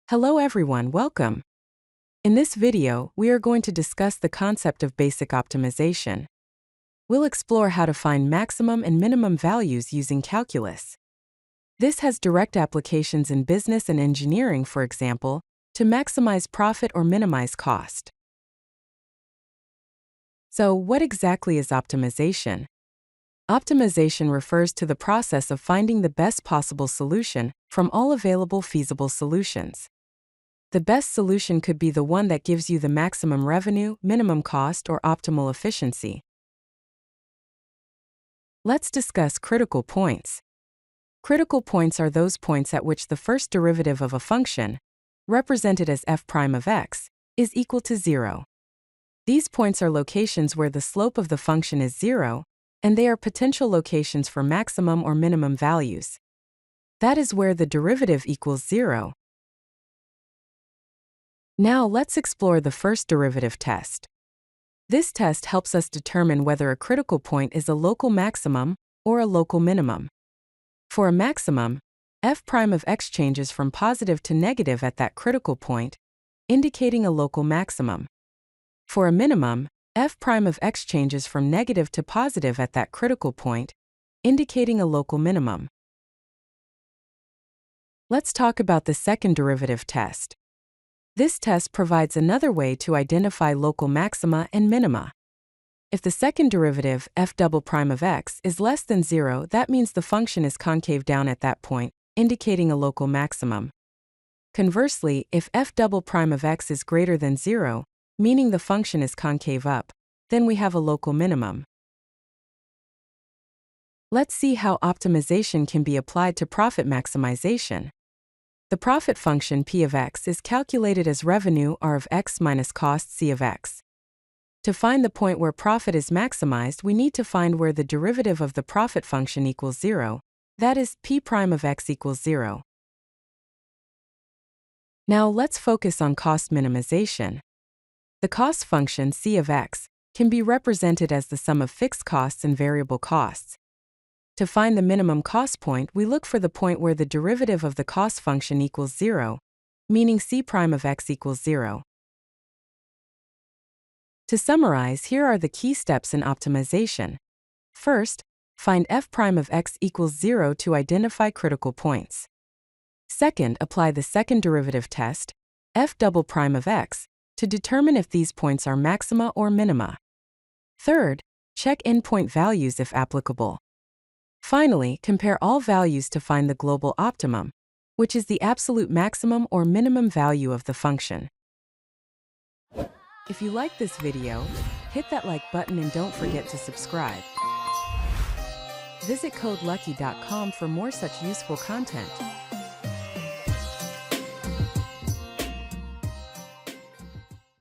Hello everyone, welcome. In this video, we are going to discuss the concept of basic optimization. We'll explore how to find maximum and minimum values using calculus. This has direct applications in business and engineering, for example, to maximize profit or minimize cost. So, what exactly is optimization? Optimization refers to the process of finding the best possible solution from all available feasible solutions. The best solution could be the one that gives you the maximum revenue, minimum cost, or optimal efficiency. Let's discuss critical points. Critical points are those points at which the first derivative of a function, represented as f prime of x, is equal to 0. These points are locations where the slope of the function is 0, and they are potential locations for maximum or minimum values. That is where the derivative equals 0. Now let's explore the first derivative test. This test helps us determine whether a critical point is a local maximum or a local minimum. For a maximum, f prime of x changes from positive to negative at that critical point, indicating a local maximum. For a minimum, f prime of x changes from negative to positive at that critical point, indicating a local minimum. Let's talk about the second derivative test. This test provides another way to identify local maxima and minima. If the second derivative, f double prime of x, is less than 0, that means the function is concave down at that point, indicating a local maximum. Conversely, if f double prime of x is greater than 0, meaning the function is concave up, then we have a local minimum. Let's see how optimization can be applied to profit maximization. The profit function p of x is calculated as revenue r of x minus cost c of x. To find the point where profit is maximized, we need to find where the derivative of the profit function equals 0, that is, p prime of x equals 0. Now let's focus on cost minimization. The cost function c of x can be represented as the sum of fixed costs and variable costs. To find the minimum cost point, we look for the point where the derivative of the cost function equals 0, meaning c prime of x equals 0. To summarize, here are the key steps in optimization. First, find f prime of x equals 0 to identify critical points. Second, apply the second derivative test, f double prime of x, to determine if these points are maxima or minima. Third, check endpoint values if applicable. Finally, compare all values to find the global optimum, which is the absolute maximum or minimum value of the function. If you like this video, hit that like button and don't forget to subscribe. Visit CodeLucky.com for more such useful content.